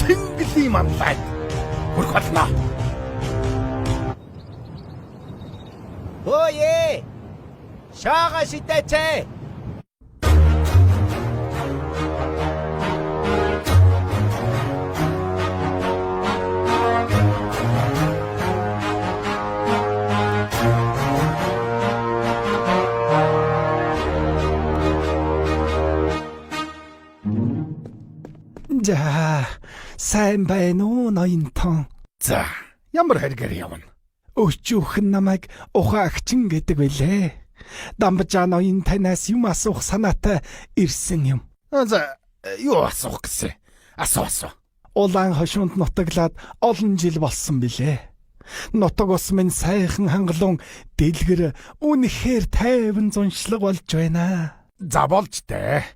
Цэнгэлийн манлайд хүрх болно. Өөе! Шаага шидэчээ. За, сайн байна уу ноёнтон? За, ямар хэрэгээр явна? Өчүүхэн намайг ухаагчин гэдэг байлээ. Дамбажаа ноён танаас юм асуух санаатай ирсэн юм. За, юу асуух гэсэн? Асуу. Улаан хошуунд нутаглаад олон жил болсон билээ. Нутаг ус минь сайхан хангалуун дэлгэр үнэхээр тайван зуншлаг болж байна. За болж дээ.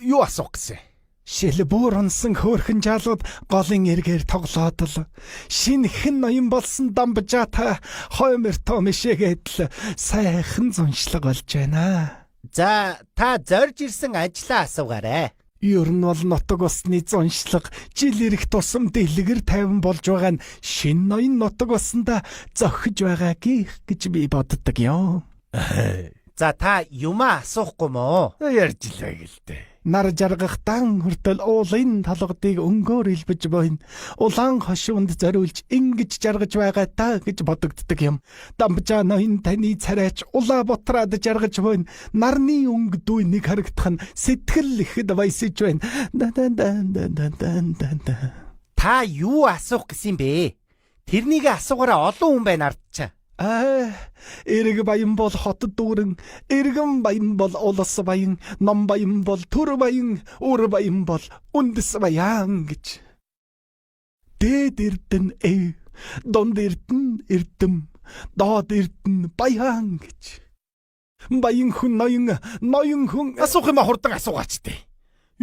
Юу асуух гэсэн? Шилбүүр унсан хөөрхөн жаалууд голын эргээр тоглоод л шинэхэн ноён болсон дамбажаата хоймерто мишээгээд л сайхан зуншлаг болж байна. За, та зорж ирсэн ажлаа асуугаарай. Ер нь бол нутаг усны зуншлаг жил ирэх тусам дэлгэр тайван болж байгаа нь шин ноён нутаг усанда зохиж байгаа гэж би боддог юм. За, та юмаа асуухгүй мó? Ярьж илээ гэлтэй. Нар жаргах дан хүртэл уулын толгодыг өнгөөр илбэж бойн улаан хошуунд зориулж ингэж жаргаж байгаа та гэж бодогддог юм. Дамбажаа ноён таны царайч улаа бутраад жаргаж бойн нарны өнгө дүйнийг харагдах нь сэтгэл ихэд баясаж байна. Та юу асуух гэсэн бэ? Тэрнийг асуугаараа олон хүн байна ардчаа. Эрэг баян бол хот дүүрэн, эргэн баян бол улс баян, ном баян бол төр баян, үр баян бол үндэс баян гэж. Дээд эрдэн донд эрдэн эрдэм, доод эрдэн баян гэж. Баян хүн ноён хүн Асуух юм хурдан асуугаач дээ.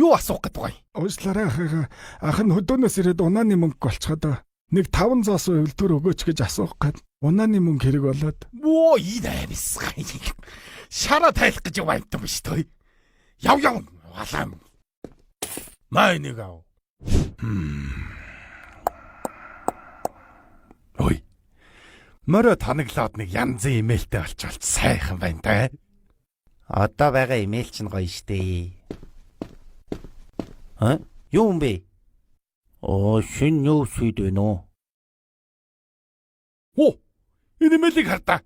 Юу асуух гэдэг вэ? Уушлаараа ах нь хөдөөнөөс ирээд унааны мөнгө болцоход нэг 500 хөвлтөр өгөөч гэж асуух гээд унааны мөнгө хэрэг болоод Оо ийдээс шараа тайлах гэж яваадсан биш той. Яв валаа. Май нэг ав. Ой. Мөрө танаглаад нэг янзын имэйлтэй болчихвол сайхан байна та. Одоо байгаа имэйл чинь гоё штэ. Юу юм бэ? Шин ньюс фид байна уу? Энэ имэйлийг хардаа.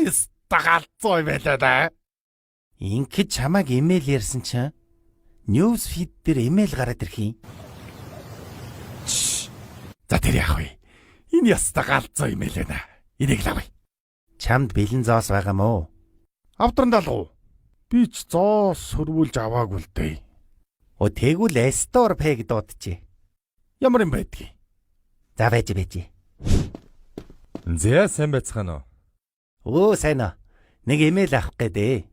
Стагалцой байлаа да. Ингээд чамайг имэйл ярьсан чинь ньюс фид дээр имэйл гараад ирэх юм. За тэр яах вэ? Энэ стагалцой имэйл байна. Энийг л авъя. Чамд бэлэн зоос байгаа мó? Авдрандаа л уу? Би ч зоос хөрвүүлж аваагүй л дээ. Тэгвэл Store Pay дуудчихъя. Ямар юм байдгийг? За байж. Зэ сайн байцгаана уу? Сайн аа. Нэг имэйл авах гэдэг.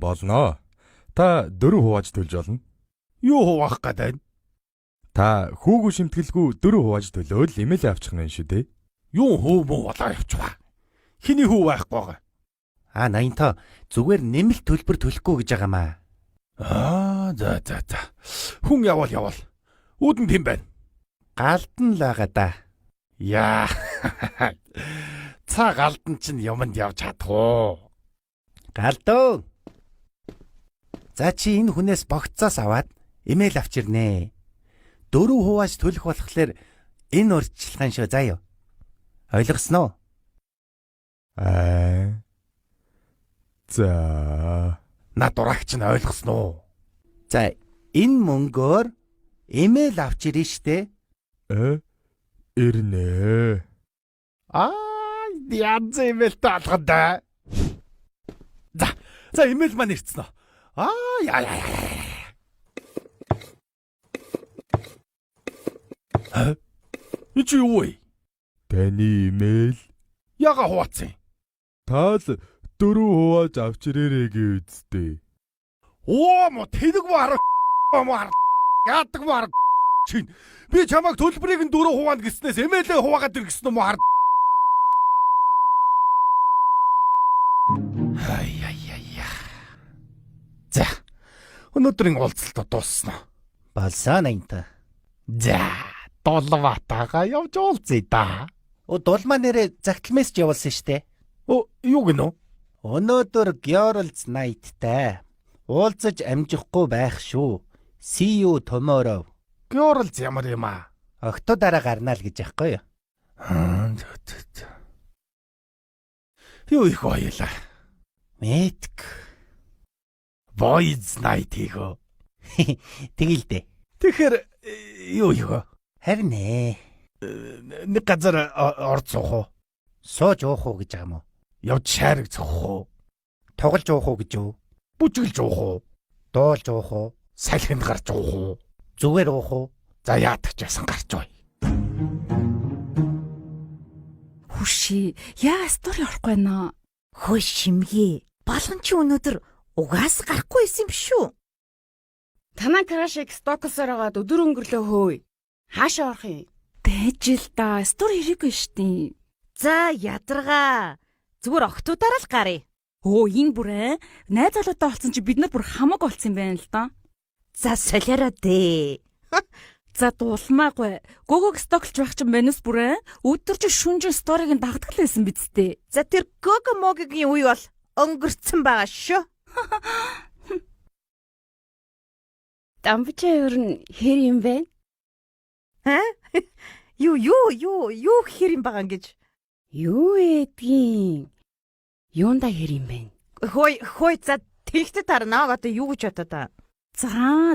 Болно. Та 4 хувааж төлж болно. Юу хуваах гэдэг? Та хүүгүй шимтгэлгүй 4 хувааж төлөөл имэйл авчих нь шүү дээ. Юу хөө муу болоо явчихва. Хиний хүү байхгүй байгаа? Ноёнтоо зүгээр нэмэлт төлбөр төлөхгүй гэж байгаа маа. За. Хүн явал. Үүдэн тийм байна. Галдан л байгаа да. Яа. Цаа галдан чинь юмд явж чадах уу? Галдуу. За чи энэ хүнээс богцоос аваад имэйл авчирнэ. 4 хувааж төлөх болохоор энэ урьдчилгаан шүү заа юу. Ойлгосноо? За. На дурагч нь ойлгосноо уу? За энэ мөнгөөр имэйл авчирнэ штэ. Ирнэ. Янз имэйл таалганда. За имэйл маань ирсэн үү? Яа. Чи юу вэ? Таны имэйл Яга хуваацсан. таал 4 хувааж авчирээрэй гэвчтэй. Мо тэнэг маар яадаг маар чинь би чамайг төлбөрийг нь 4 хуваанд гиснээс эмээлээ хуваагаад иргэсэн юм уу? За өнөөдрийн уулзалт дууссан. Болсон аянта. За, Дулбаатайгаа явж уулзъя да. Дулмаа нэрээ загтал мессеж явуулсан штэ. Юу гинөө? Өнөөдөр Girls Night-тай. Уулзаж амжихгүй байх шүү. See you tomorrow. Girls ямар юм аа? Октоудаараа гарнаа л гэж яахгүй юу? Юу их баялаа. Мэтг. Boys night хийгөө. Тэгэл дээ. Тэгэхээр юу хийгөө? Харин ээ. Нэг газар орж суух уу? Сууж уух уу гэж байгаа юм уу? Явж шаарыг цохох уу? Тоглож уух уу гэж юу? Бүжиглж уух уу? Дуулж уух уу? Салхинд гарч уух уу? Зүгээр уух уу? За яадаг ч ясан гарч уй. Хүши, яа стори орохгүй наа. Хөөе Шимгээ. Болгон чи өнөөдөр угаас гарахгүй байсан юм шүү. Танаа крашиг стокосоор агаад өдөр өнгөрлөө хөөе. Хаашаа орох юм? Дайжил да. Стори хийгээгүй штий. За ядаргаа. Зүгээр октоудаараа л гарыг. Энэ бүрээ найз залуутай олцсон чи бид нар бүр хамаг олцсон юм байна л да. За солиороо дээ. За дулмаагүй. Гогог стоклж байх чинь манус бүрээ өдөр чи шүнжин сториг нь дагдаг л байсан биз дээ. За тэр гого могигийн үе бол өнгөрцөн байгаа шүү. Дамбчаа ер нь хэр юм бэ? Юу хэр юм байгаа гэж. Юу эдгийн? Юунда хэр юм бэ? Хөөе за тэгтээ тарнаа одоо юу гэж бодоо та. За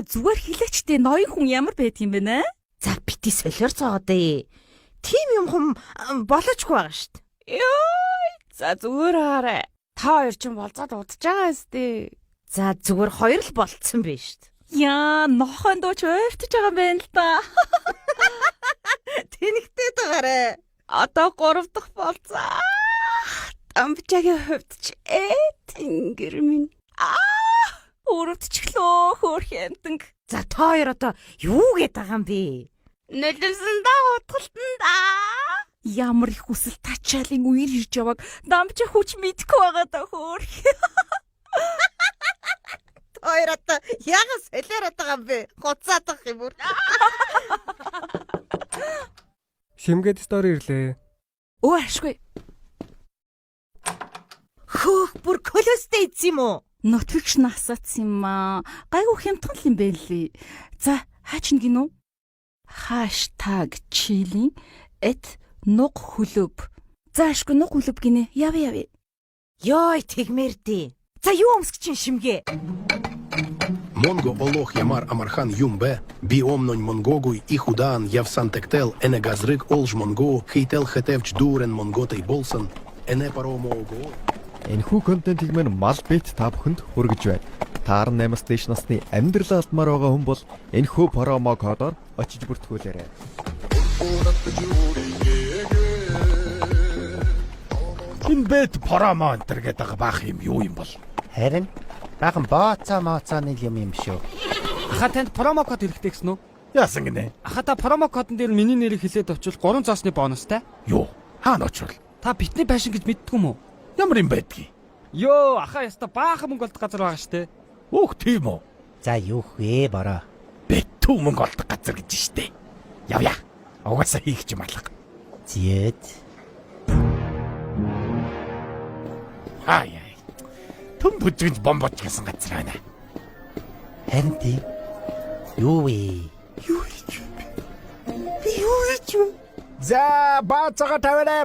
зүгээр хэлээчтэй ноён хүн ямар байдгийм бэ нэ? За бити солиор цоогоо дээ. Тим юм хүм болоочгүй байгаа шүү дээ. Ёй, за зүгээр хараа. Та хоёр ч болцоод удаж байгаа өстэй. За зүгээр хоёр л болцсон бэ шүү дээ. Яа, нохоон дууч ойртож байгаа юм байна л да. Тэнэгтэй дагаарэ. Одоо 3 дахь болцоо. Амбчагийн хувьд ч тэнгэр минь. Өрөвдчихлөө хөөх юмтанг. За та хоёр одоо юу гээд байгаа юм бэ? Нөлөвсөн да утгалтан да. Ямар их хүсэл тачаалын үер ирж яваг дамжаа хүч мэдгүй байгаа да хөөх. Та хоёр одоо яга солиороод байгаа юм бэ? Гоцаад байгаа юм бүр. Шимгээд стори ирлээ. Ашгүй. Хөөх бүр колостэй ийдсэн юм уу? Notification асаацсан юм аа. Гайгүй хямдхан л юм бэ лээ. За, хаач нэг гинөө? #chilling@ нуг хөлөв. За, ашгүй нуг хөлөв гинэ. Яв. Ёй тэгмэр дээ. За юу өмсгч чинь Шимгээ? Монго олох ямар амархан юмбе, би омнонь монгогуй и худан явсан тектел, эне газрык олж монго, хейтел хетевч дурен монготой болсон, эне паромого. Энэхүү контентийг мань мал бит та бүхэнд хүргэж байна. Таар 8 стэйшн насны амьдрал алдмаар байгаа хүн бол энэхүү промо кодоор очиж бүртгүүлээрэй. Хинбэт промо энэ гэдэг байгаа баах юм юу юм бол? Харин баахан бооцоо нэг юм шүү. Аха танд промо код хэрэгтэй гэсэн үү? Яасан гинэ? Аха та промо кодон дээр миний нэрийг хэлээд очвол 3 заосны бонустай. Юу? Хаана очвол? Та битний байшин гэж мэддэг юм уу? Ямар юм байдгийг? Йоо, аха яста баахан мөнгө олдох газар байгаа штэ. Өөх тийм үү? За юу вэ бороо. Бэтүү мөнгө олдох газар гэж штэ. Явъя. Угаасаа хийх юм алга. Зээд. Хаяа. Төм бүжигж бомбоч гэсэн газар байна. Харин тийм. Юу вэ? Юу юм? За баацага таваарай.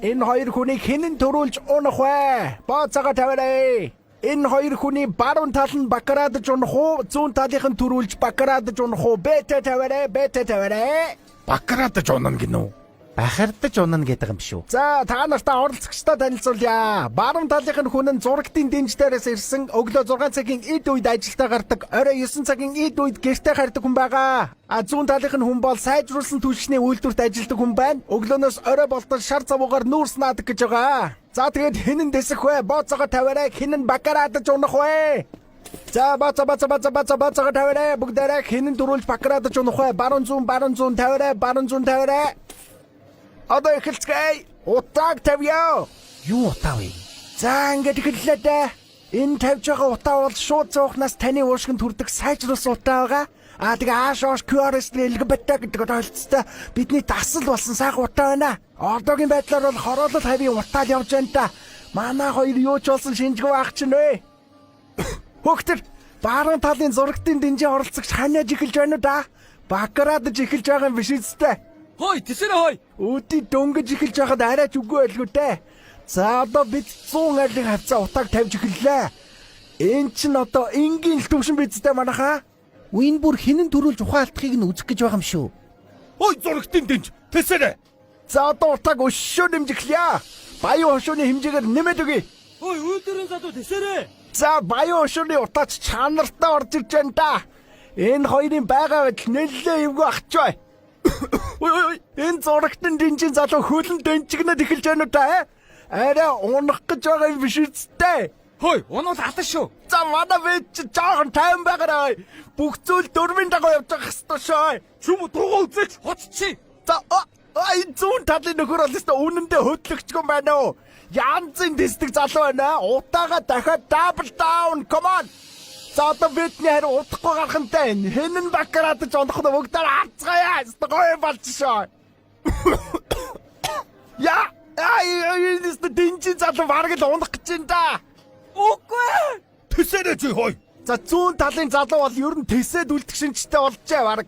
Энэ хоёр хүнийг хинэн төрүүлж унах вэ? Баацага таваарай. Энэ хоёр хүний баруун тал нь бакарадж унах уу? Зүүн талынх нь төрүүлж бакарадж унах уу? Бэтэ таваарай. Бакарадж унана гинөө. Бахардаж унана гэдэг юм шүү. За та нартаа оролцогчтой танилцуулъя. Баруун талынх нь хүн нь зурагтын дэнж дээрээс ирсэн. Өглөө 6 цагийн эд үед ажилдаа гардаг. Орой 9 цагийн эд үед гэртээ хардаг хүн байгаа. Зүүн талынх нь хүн бол сайжруулсан түлшний үйлдвэрт ажилладаг хүн байна. Өглөөнөөс орой болтол шар завуугаар нүүрс наадаг гэж байгаа. За тэгээд хинэн дэсэх вэ? Бооцоогоо тавиарай. Хинэн бакарадж унах вэ? За баацага тавиарай. Бүгдээрээ хинэн дөрүүлж бакарадж унах вэ? Баруун зүүн тавиарай. Одоо эхэлцгээе. Утааг тавьяа. Юу утаа вэ? За ингэж эхэллээ дээ. Энэ тавьж байгаа утаа бол шууд зуухнаас таны уушгинд хүрдэг сайжруулсан утаа байгаа. Тэгээ аашоош QRS-ийн LGBT гэдэг ойлцтой бидний дасал болсон сайхан утаа байна. Одоогийн байдлаар бол хороолол хавийн утаа л явж байна та. Манай хоёр юу ч болсон шинжгүй ах чинь вэ? Хөөхтөр баруун талын зурагтын дэнжийн оролцогч ханиаж эхэлж байна уу да? Бакарадж эхэлж байгаа юм биш үстэй. Хой, тэсэрэ хой. Үүдий дөнгөж эхэлж байхад арайч үгүй байлгүй те. За одоо бид 100 айлын хавцаа утааг тавьж эхэллээ. Энд чинь одоо энгийн л төвшин бидтэй манайхаа. Үн бүр хинэн төрүүлж ухаалтахыг нь үзэх гэж байгаа юм шүү. Ой зурагтын дэнж. Тэсэрэ. За одоо утааг өшөө нэмж эхлэе. Баян хошууны хэмжээгээр нэмээд өгье. Хой, үйлдвэрийн залуу тэсэрэ. За баян хошууны утаач чанартай орж ирж байна да. Энэ хоёрын байгаа байдал нэлээд эвгүй ахч бай. Ой, энэ зурагтын дэнжийн залуу хөлн дэнчгнээд эхэлж байна уу та? Арай унах гэж байгаа юм биш үстэй. Хой, унавал алан шүү. За манай бид ч жоохон тайван байгаарай. Бүх зүйл дөрвийн дагуу явж байгаа хэвээр шээ. Чүм дуугаа үзэж хоцчих. За энэ зүүн талын нөхөр бол өстө үнэндээ хөдлөгчгөн байна уу? Янзын дэсдэг залуу байна. Утаага дахиад double down. Come on. За одоо бидний хариу удахгүй гарах нь тань. Хэнэн бакарадж ондох нь бүгдээр харцгаая. Өстө гоё болж шээ. Я энэ дэнжин залуу бараг л унах гэж байна да. Үгүй. Тэсэрэ чи хой. За зүүн талын залуу бол ер нь тэсэд үлдгшинчтэй болжээ бараг.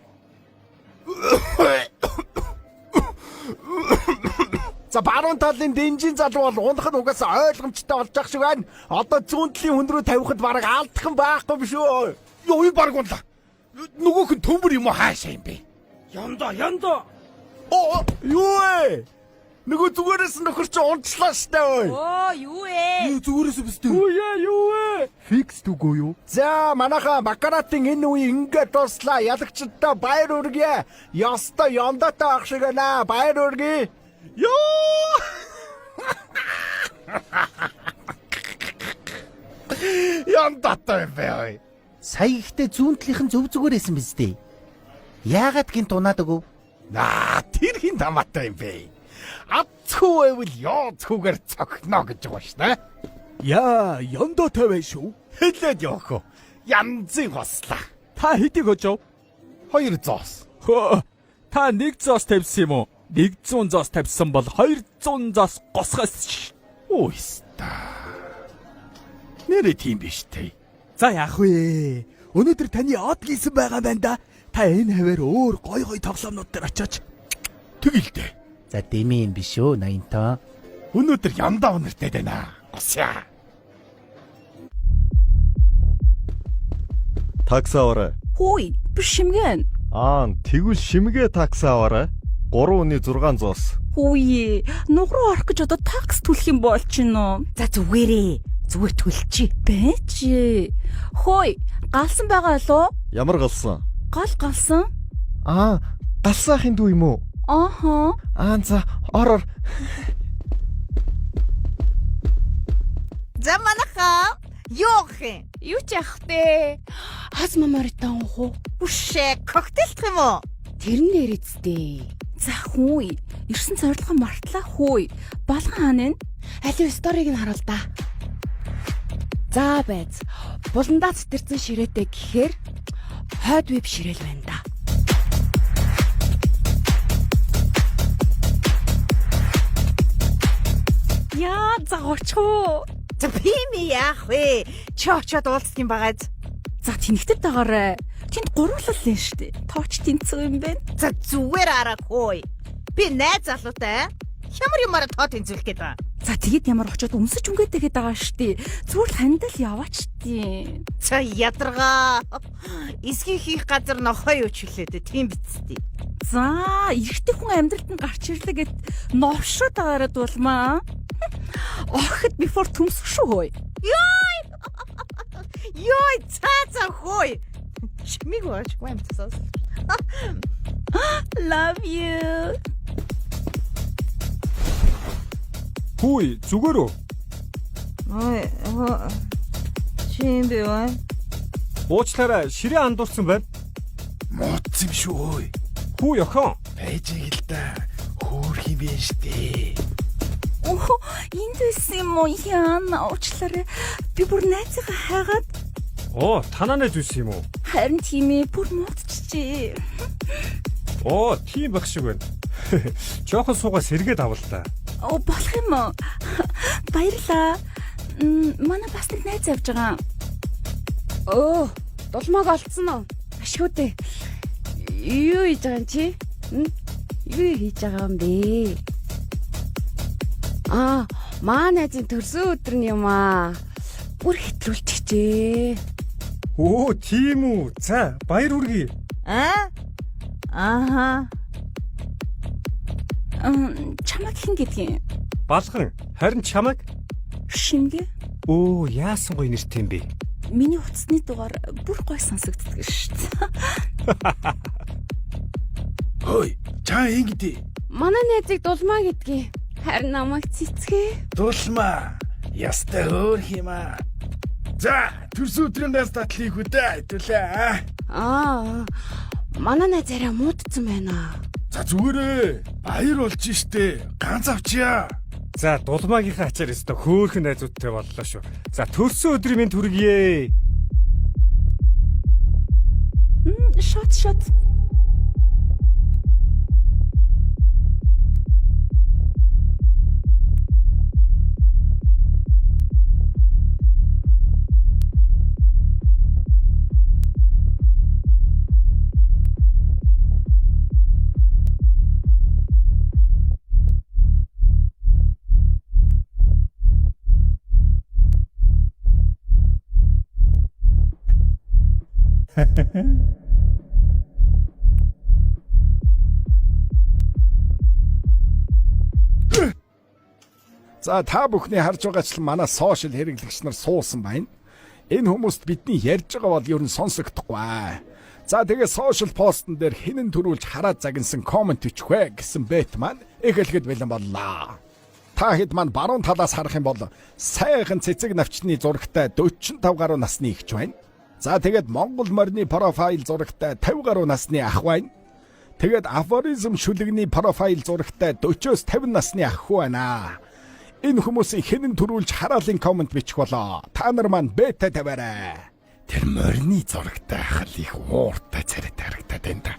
За баруун талын дэнжин залуу бол унах нь угаасаа ойлгомжтой болж ах шиг байна. Одоо зүүн талын хүн рүү тавихад бараг алдах юм байхгүй биш үү? Юу бараг унлаа. Нөгөөх нь төмөр юм уу хаашаа юм бэ? Яндаа. Юу вэ? Нөгөө зүгээрээс нөхөр чи унцлаа штэ ой. Юу вэ? Зүгээрээс бистэ. Юу вэ? Фикс үгүй юу? За манайха бакаратын энэ үе ингээд дуслаа. Ялагчдаа баяр хүргэе. Яста яндатай ах шиг байна. Баяр хүргэе. Ёо! Яндатай бай. Сая ихтэй зүүн талынхан зөв зүгээрээсэн биз дээ. Яагаад гинт унаад өгөв? Тэр хин тамаатай юм бэ? Атцгүй байвал яоцгүйгээр цогно гэж байгаа шүү дээ. Яа, яндатай бай шүү. Хэлээд явах уу? Янзын хослаа. Та хэдийг өжөө? 200. Хөө, та 100-аас тавьсан юм уу? 100-аас тавьсан бол 200-аас госгоос. Ойста. Нэрээ тийм биш дээ. За яах вэ? Өнөөдөр таны од гисэн байгаа байна да. Та энэ хавар өөр гой тоглоомнууд дээр очооч. Тэгэлдэ. За дэмий юм биш үү 80-таа. Өнөөдөр яндаа өнөртэй байна. Госяа. Такси аваарай. Хөөе, биш шимгэн. Тэгвэл шимгээ такси аваарай. 3,600-аас. Хөөе, нуг руу орох гэж одоо такс төлөх юм бол чинь үү? За зүгээрээ. Зүгээр төлчих. Бэж. Хөөе, галсан байгаа лөө? Ямар галсан? Галсан? Галсаахын дүү юм уу? Ааха. За ороор. За манайхаа юу гэх юм? Юу ч яах вэ? Хаз мамаритан уу? Үшээ коктейлтх юм уу? Тэр нэрээдтэй. За хөөе, ирсэн цорилгоо мартлаа хөөе. Балган хаана вэ? Аливаа сториг нь харуул да. За байц. Буландаа цэцэрсэн ширээтэй гэхээр хойд веб ширээл байна да. Яа, загооч. За би яах вэ? Чи очоод уулзах юм багаз. За тэнэгтэд байгаарай. Тэнд гурлал лээ штэ. Тооч тэнцүү юм бэ? За зүгээр арахгүй. Би найз залуутай. Ямар юмараа тоо тэнцүүлэх гээд байна. За тэгэд ямар очоод өмсөж өнгөтэйгээд байгаа штэ. Зүгээр хандал яваач тий. За ядаргаа. Эсхий хийх газар нохой юу ч хүлээдэ. Тийм бицтэй. За эрэгтэй хүн амьдралд нь гарч ирлээ гэд новшроод байгаарад болмаа. Охид before төмсөх шүү. Ёй цаа хөөе. Чимиг ууч гэмтсээс. Love you. Хүй, зүгээр үү? Ой, чим бэ? Уучлаарай, ширээ андуурсан байна. Моц юм шүү. Хүү яхан. Байж ийг л да. Хөөх юм бэ штэ. Оо, энд байсан юм уу? Яана уучлаарай. Би бүр найзгаа хайгаад Оо, танаа найз үс юм уу? харин тийм ээ бүр муудчихжээ. Оо, тийм байх шиг байна. Жохон суугаа сэргээд авал та. Оо, болох юм уу? Баярлаа. Манай бас нэг найз авч байгаа. Өө, дулмааг олцсон уу? Ашгүй. Юу хийж байгаа юм чи? Юу хийж байгаа юм бэ? Маа найзын төрсөн өдөр нь юм аа. Бүр хэтрүүлчихжээ. Оо, тийм үү. За, баяр хүргэе. Ааха. Чамаг хэн гэдгийг? Балган, харин чамайг? Шингэ? Оо, яасан гоё нэртэй юм бэ? Миний утасны дугаар бүр гоё сонсогддог шүү дээ. Хөөе, чаа ингэдэй. Манай найзыг дулмаа гэдгийг. Харин намайг цэцгээ. Дулмаа. Ястай өөр химаа. За, төрсөн өдрөөс татлыг хөдөө хэдүүлээ. Манай найз арай муудсан байна. За зүгээрээ. Баяр болж штэ. Ганц авчия. За, дулмаагийнхаа ачаар өстө хөөхөн найзуудтай боллоо шүү. За, төрсөн өдрийн минь түргье. Шот. За та бүхний харж байгаачлан манай сошиал хэрэглэгч нар суусан байна. Энэ хүмүүст бидний ярьж байгаа бол ер нь сонсогдохгүй. За тэгээ сошиал постн дээр хинэн төрүүлж хараад загинсан комент өчөх вэ гэсэн бэт маань эхлэхэд бэлэн боллоо. Та хэд маань баруун талаас харах юм бол сайхан цэцэг навчны зурагтай 45 гаруй насны ихч байна. За тэгээд Монгол морины профайл зурагтай 50 гаруй насны ах байна. Тэгээд афоризм шүлэгний профайл зурагтай 40-оос 50 насны ах байна. Энэ хүмүүсийн хинэн төрүүлж хараалын комент бичих болоо. Та нар маань бета тавиарай. Тэр морины зурагтай ах л их ууртай царайтай харагдаад байна да.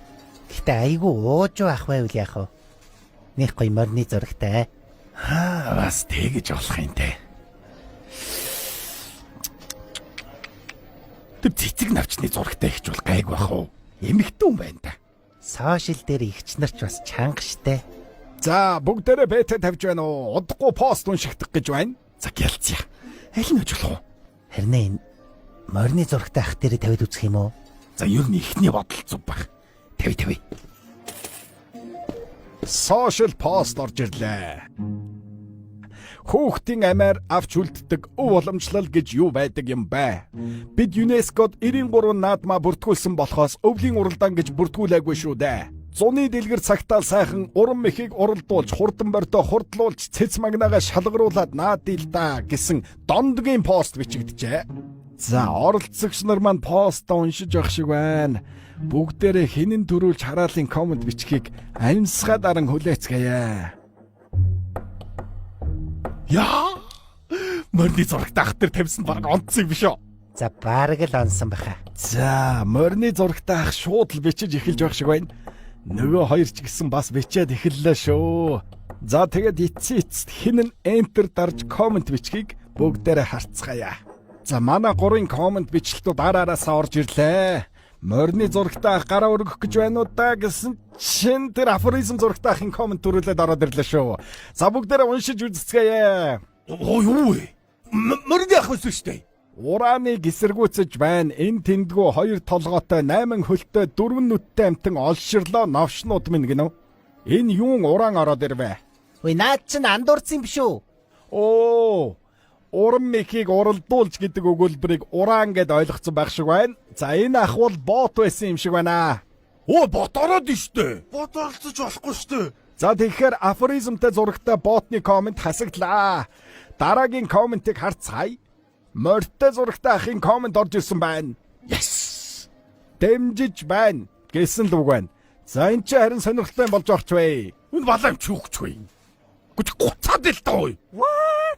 Гэтэ айгүй ууж ах байвал яах вэ? Них гоё морины зурагтай. Бас тэгэж болох юм те. Тэр цэцэг навчны зурагтай ихч бол гайг бах уу? Эмэгтэн байна да. Сошиал дээр ихч нарч бас чанга штэ. За бүгдээрээ бета тавьж байна уу? Удахгүй пост уншигдах гэж байна. За гялцъя. Аль нь ажиллах вэ? Харин энэ морины зурагтай ах дээр тавиад үзэх юм уу? За ер нь ихний бодол зүг баг. Тавь. Сошиал пост орж ирлээ. Хүүхдийн амиар авч үлддэг өв уламжлал гэж юу байдаг юм бэ? Бид ЮНЕСКОд 93 наадмаа бүртгүүлсэн болохоос өвлийн уралдаан гэж бүртгүүлээгүй шүү дээ. Зуны дэлгэр цагтаал сайхан уран мэхийг уралдуулж, хурдан бордоо хурдлуулж, цэц магнаагаа шалгаруулад наадил да гэсэн дондгийн пост бичигдэжээ. За оролцогч нар маань пост уншиж явах шиг байна. Бүгдээрээ хинэн төрүүлж хараалын комент бичгийг амьсгаа даран хүлээцгээе. Яа! Морины зурагтай ах тэр тавьсан баг онцсон юм биш үү? За бараг л онсон баха. За морины зурагтай ах шууд л бичиж эхэлж байх шиг байна. Нөгөө хоёр ч гэсэн бас бичээд эхэллээ шүү. За тэгээд эцэст хинэн enter дарж комент бичгийг бүгдээрээ харцгаая. За манай 3 комент бичлэлтүүд араараасаа орж ирлээ. Морины зурагтай ах гараа өргөх гэж байна уу да гэсэн чин тэр афоризм зурагтай ахын комент төрүүлээд ороод ирлээ шүү. За бүгдээрээ уншиж үзцгээе. Юу вэ? Морины ах байсан шүү дээ. Урааныг эсэргүүцэж байна. Энэ тэндгүү 2 толгойтой 8 хөлтэй 4 нүдтэй амтан олширлоо новшнууд минь гинөө. Энэ юун уран ороод ирвэ? Үй наад чинь андуурсан юм биш үү? Оо. Уран мэхийг уралдуулж гэдэг өгүүлбэрийг уран гэд ойлгоцсон байх шиг байна. За энэ ах бол бот байсан юм шиг байна. Оо, бот ороод штэ. Бот оролцож болохгүй штэ. За тэгэхээр афоризмтай зурагтай ботны комент хасагдлаа. Дараагийн комментиг харцгаая. Морьтой зурагтай ахын комент орж ирсэн байна. Yes. Дэмжиж байна гэсэн л үг байна. За энэ ч харин сонирхолтой болж огч вэ. Энэ балам чүүхч вэ. Гүч гуцаад л таа.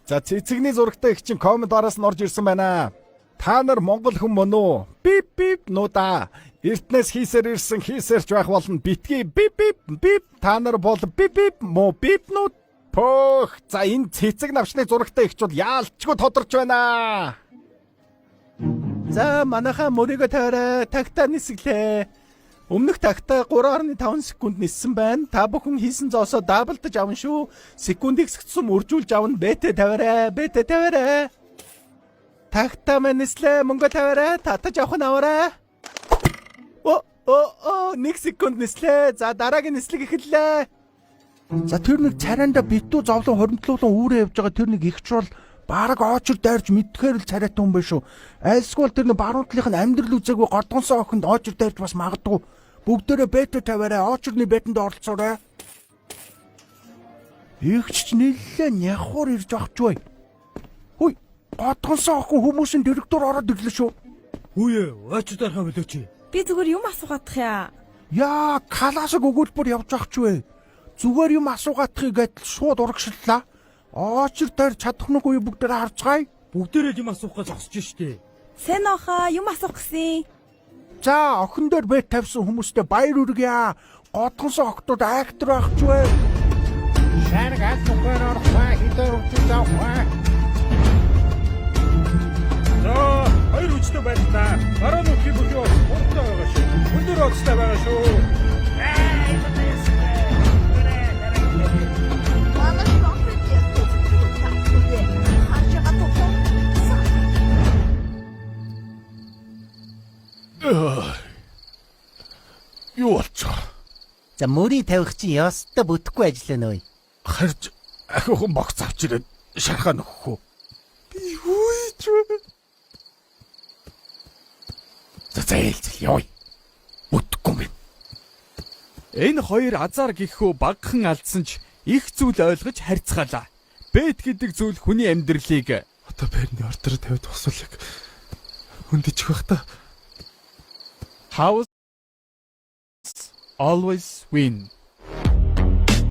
За цэцэгний зурагтай их чинь коммент араас нь орж ирсэн байна. Та нар монгол хүн мөн үү? Бип бип нуда. Эртнээс хийсээр ирсэн хийсээрч байх болно. Битгий бип бип бип. Та нар бол бип бип мо бип нууд. Пөх. За энэ цэцэг навчны зурагтай их ч бол яалчгүй тодорч байна. За манайхаа мөрийгөө тавиараа тагтаа нисгэлээ. Өмнөх тагтаа 3.5 секунд ниссэн байна. Та бүхэн хийсэн зоосоо даблдаж авна шүү. Секундыг сэгтсэн үржүүлж авна. БТ тавиараа. БТ тавиараа. Тагтаа мань нислээ. Мөнгө тавиараа. Татаж авах нь аваарай. 1 секунд нислээ. За дараагийн нислэг эхэллээ. За тэр нэг царайнда битүү зовлон хоримтлуулан үүрээ явж байгаа тэр нэг ихч бол бараг очор дайрж мэдхээр л царайтай хүн байх шүү. Айлсгүй тэр нэг баруун талынх нь амьдрал үзээгүй годгонсоо охинд очор дайрж бас магадгүй. Бүгдээрээ бет тавиараа очорны бетэнд оролцоорой. Ихч нэлээ няхуур ирж авчвай. Хүй, годгонсоо охин хүмүүсийн директор ороод ирлээ шүү. Хүүе, очор дарахаа болооч. Би зүгээр юм асуугаадах яа. Яа, каласаг өгүүлбэр явж авчвэ. Зүгээр юм асуугаадахыг гэдэл шууд урагшлаа. Очор дээр чадах нүггүй бүгдээрээ харцгаая. Бүгдээрээ юм асуух гэж зогсож штэ. Сэн охоо юм асуух гэсэн. За охин дээр бет тавьсан хүмүүстээ баяр үргье. Годгонсон охтууд актер байхчвэ. Шарг алхахаар орохаа хитэр өгч авах. За, хоёр хүчтэй байлаа. Дараа нь үхий бүхий бол хурдтай байгаа шүү. Өндөр оцтой байгаа шүү. Юу болчих. За мөрий тавих чинь ёстой бүтэхгүй ажиллана уу? Харж ахиухан богц авч ирээд шархаа нөхөх үү? Би хүйч. Зээл яй. Бүтэхгүй юм. Энэ хоёр азар гихүү багхан алдсан ч их зүйл ойлгож харьцгаалаа. Бет гэдэг зүйл хүний амьдралыг Одоо байрны ордор тавиад тусалыг хөндөж байх та. House always win.